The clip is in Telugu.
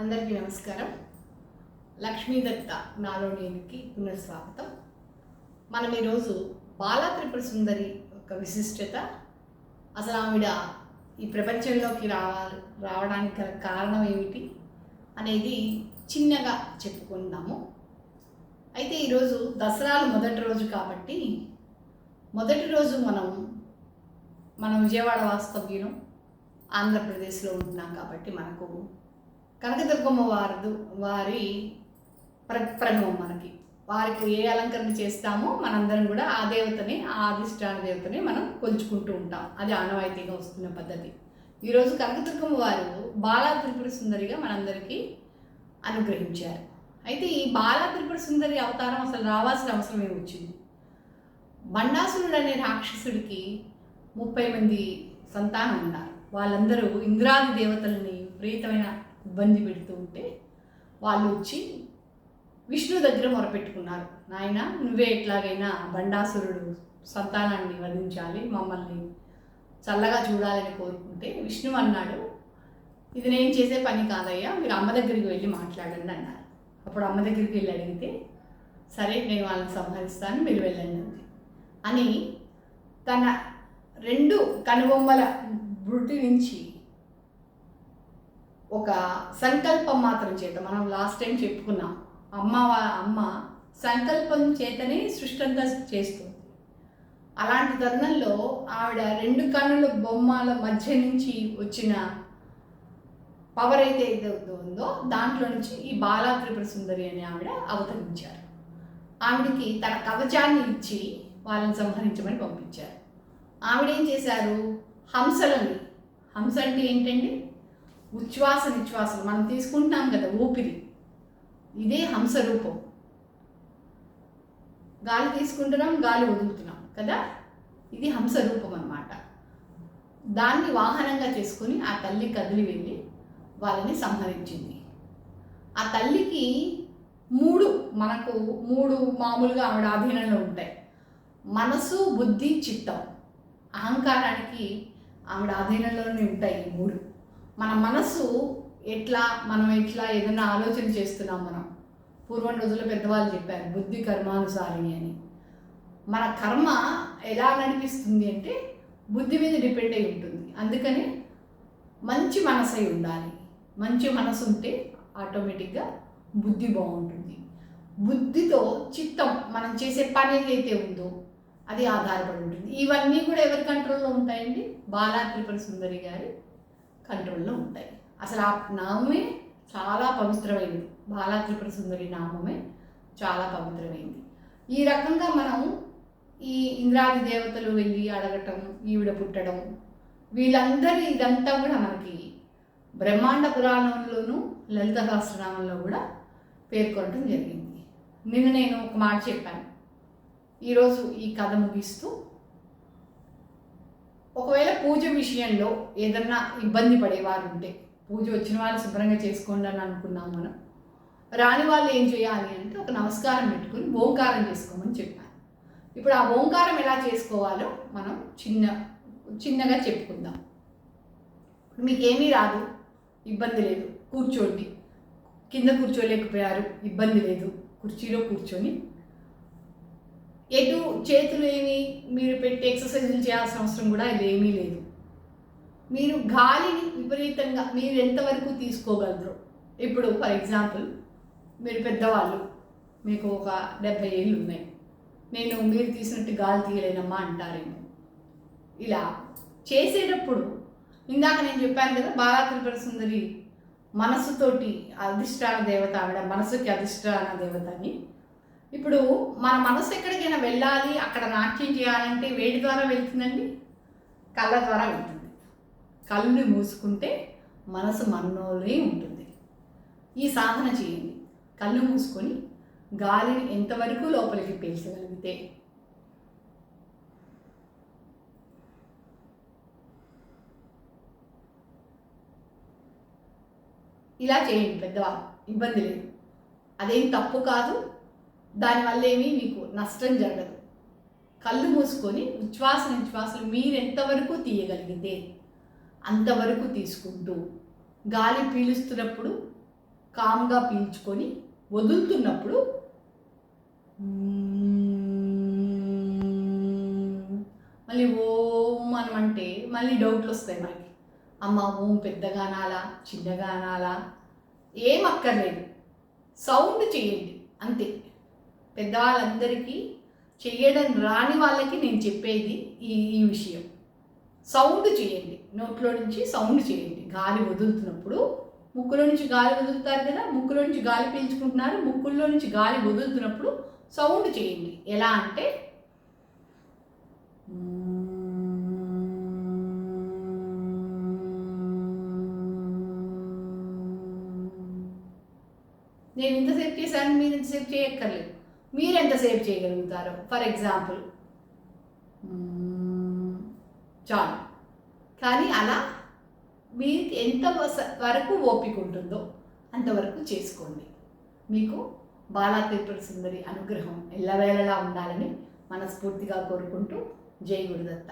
అందరికీ నమస్కారం. లక్ష్మీదత్త నాలో నేనుకి పునఃస్వాగతం. మనం ఈరోజు బాలా త్రిపుర సుందరి యొక్క విశిష్టత, అసలు ఆవిడ ఈ ప్రపంచంలోకి రావడానికి గల కారణం ఏమిటి అనేది చిన్నగా చెప్పుకుందాము. అయితే ఈరోజు దసరాలు మొదటి రోజు కాబట్టి మొదటి రోజు మనం విజయవాడ వాస్తవ్యం ఆంధ్రప్రదేశ్లో ఉంటున్నాం కాబట్టి మనకు కనకదుర్గమ్మ వారి ప్రణవం వారికి ఏ అలంకరణ చేస్తామో మనందరం కూడా ఆ దేవతని, ఆ అధిష్టాన దేవతని మనం కొలుచుకుంటూ ఉంటాం. అది ఆనవాయితీగా వస్తున్న పద్ధతి. ఈరోజు కనకదుర్గమ్మ వారు బాలా త్రిపుర సుందరిగా మనందరికీ అనుగ్రహించారు. అయితే ఈ బాలా త్రిపుర సుందరి అవతారం అసలు రావాల్సిన అవసరం ఏమొచ్చింది? బండాసురుడు అనే రాక్షసుడికి 30 మంది సంతానం ఉన్నారు. వాళ్ళందరూ ఇంద్రాది దేవతలని విపరీతమైన ఇబ్బంది పెడుతూ ఉంటే వాళ్ళు వచ్చి విష్ణు దగ్గర మొరపెట్టుకున్నారు. నాయన, నువ్వే ఎట్లాగైనా బండాసురుడు సంతానాన్ని వధించాలి, మమ్మల్ని చల్లగా చూడాలని కోరుకుంటే విష్ణు అన్నాడు, ఇది నేను చేసే పని కాదయ్యా, మీరు అమ్మ దగ్గరికి వెళ్ళి మాట్లాడండి అన్నారు. అప్పుడు అమ్మ దగ్గరికి వెళ్ళి అడిగితే, సరే నేను వాళ్ళని సంహరిస్తాను, మీరు వెళ్ళండి అని తన 2 కనుబొమ్మల బృటి నుంచి ఒక సంకల్పం మాత్రం చేత, మనం లాస్ట్ టైం చెప్పుకున్నాం, అమ్మ సంకల్పం చేతనే సృష్టి అంతా చేస్తుంది. అలాంటి తరుణంలో ఆవిడ 2 కన్నుల బొమ్మల మధ్య నుంచి వచ్చిన పవర్ అయితే ఏదైతే ఉందో దాంట్లో నుంచి ఈ బాలా త్రిపుర సుందరి అని ఆవిడ అవతరించారు. ఆవిడికి తన కవచాన్ని ఇచ్చి వాళ్ళని సంహరించమని పంపించారు. ఆవిడేం చేశారు, హంస అంటే ఏంటండి? ఉచ్ఛ్వాస నిశ్వాసలు మనం తీసుకుంటున్నాం కదా, ఊపిరి, ఇదే హంస రూపం. గాలి తీసుకుంటున్నాం, గాలి వదులుతున్నాం కదా, ఇది హంస రూపం అన్నమాట. దాన్ని వాహనంగా చేసుకుని ఆ తల్లి కదిలి వెళ్ళి వాళ్ళని సంహరించింది. ఆ తల్లికి 3 మామూలుగా ఆవిడ ఆధీనంలో ఉంటాయి. మనసు, బుద్ధి, చిత్తం. అహంకారానికి ఆవిడ ఆధీనంలోనే ఉంటాయి ఈ 3. మన మనసు మనం ఎట్లా ఏదైనా ఆలోచన చేస్తున్నాం, మనం పూర్వం రోజుల్లో పెద్దవాళ్ళు చెప్పారు, బుద్ధి కర్మానుసారిణి అని. మన కర్మ ఎలా నడిపిస్తుంది అంటే బుద్ధి మీద డిపెండ్ అయి ఉంటుంది. అందుకని మంచి మనసు అయి ఉండాలి. మంచి మనసు ఉంటే ఆటోమేటిక్గా బుద్ధి బాగుంటుంది. బుద్ధితో చిత్తం, మనం చేసే పని ఏదైతే ఉందో అది ఆధారపడి ఉంటుంది. ఇవన్నీ కూడా ఎవరి కంట్రోల్లో ఉంటాయండి? బాలా త్రిపుర సుందరి గారి కంట్రోల్లో ఉంటాయి. అసలు ఆ నామమే చాలా పవిత్రమైనది. బాలా త్రిపుర సుందరి నామమే చాలా పవిత్రమైంది. ఈ రకంగా మనం ఈ ఇంద్రాది దేవతలు వెళ్ళి అడగటం, ఈవిడ పుట్టడం, వీళ్ళందరి ఇదంతా కూడా మనకి బ్రహ్మాండ పురాణంలోనూ లలిత సహస్రనామంలో కూడా పేర్కొనడం జరిగింది. నేను ఒక మాట చెప్పాను. ఈరోజు ఈ కథ ముగిస్తూ, ఒకవేళ పూజ విషయంలో ఏదన్నా ఇబ్బంది పడేవారు ఉంటే, పూజ వచ్చిన వాళ్ళు శుభ్రంగా చేసుకోండి అని అనుకున్నాం మనం. రాని వాళ్ళు ఏం చేయాలి అంటే ఒక నమస్కారం పెట్టుకుని ఓంకారం చేసుకోమని చెప్పాను. ఇప్పుడు ఆ ఓంకారం ఎలా చేసుకోవాలో మనం చిన్నగా చెప్పుకుందాం. మీకేమీ రాదు, ఇబ్బంది లేదు, కూర్చోండి. కింద కూర్చోలేకపోయారు, ఇబ్బంది లేదు, కుర్చీలో కూర్చొని, ఎటు చేతులు ఏమి మీరు పెట్టి ఎక్సర్సైజులు చేయాల్సిన అవసరం కూడా ఏమీ లేదు. మీరు గాలిని విపరీతంగా మీరు ఎంతవరకు తీసుకోగలరు. ఇప్పుడు ఫర్ ఎగ్జాంపుల్, మీరు పెద్దవాళ్ళు, మీకు ఒక 70 ఏళ్ళు ఉన్నాయి, మీరు తీసినట్టు గాలి తీయలేనమ్మా అంటారేమో. ఇలా చేసేటప్పుడు ఇందాక నేను చెప్పాను కదా, బాలా త్రిపుర సుందరి మనస్సుతోటి అధిష్టాన దేవత, ఆవిడ మనసుకి అధిష్టాన దేవత అని. ఇప్పుడు మన మనసు ఎక్కడికైనా వెళ్ళాలి, అక్కడ నాట్యం చేయాలంటే వేడి ద్వారా వెళ్తుందండి, కళ్ళ ద్వారా వెళ్తుంది. కళ్ళు మూసుకుంటే మనసు మనలోనే ఉంటుంది. ఈ సాధన చేయండి. కళ్ళు మూసుకొని గాలిని ఎంతవరకు లోపలికి పీల్చగలిగితే ఇలా చేయండి. పెద్దవాళ్ళు, ఇబ్బంది లేదు, అదేం తప్పు కాదు, దానివల్ల ఏమీ మీకు నష్టం జరగదు. కళ్ళు మూసుకొని ఉచ్ఛ్వాస నిశ్వాసలు మీరు ఎంతవరకు తీయగలిగితే అంతవరకు తీసుకుంటూ, గాలి పీలుస్తున్నప్పుడు కామ్గా పీల్చుకొని వదులుతున్నప్పుడు మళ్ళీ ఓం అనమంటే మళ్ళీ డౌట్లు వస్తాయి మనకి. అమ్మ ఓం పెద్దగా అనాలా చిన్నగా అనాలా? ఏం అక్కర్లేదు, సౌండ్ చేయండి అంతే. పెద్దవాళ్ళందరికీ చేయడం రాని వాళ్ళకి నేను చెప్పేది ఈ విషయం. సౌండ్ చేయండి, నోట్లో నుంచి సౌండ్ చేయండి. గాలి వదులుతున్నప్పుడు ముక్కులో నుంచి గాలి వదులుతారు కదా, ముక్కులో నుంచి గాలి పీల్చుకుంటున్నారు, ముక్కుల్లో నుంచి గాలి వదులుతున్నప్పుడు సౌండ్ చేయండి. ఎలా అంటే నేను ఇంతసేపు చేశాను, మీరు ఇంతసేపు చేయక్కర్లేదు. మీరు ఎంతసేపు చేయగలుగుతారో, ఫర్ ఎగ్జాంపుల్ చాలు. కానీ అలా మీకు ఎంత వరకు ఓపిక ఉంటుందో అంతవరకు చేసుకోండి. మీకు బాలా త్రిపుర సుందరి అనుగ్రహం ఎల్లవేళలా ఉండాలని మనస్ఫూర్తిగా కోరుకుంటూ జై గురుదత్త.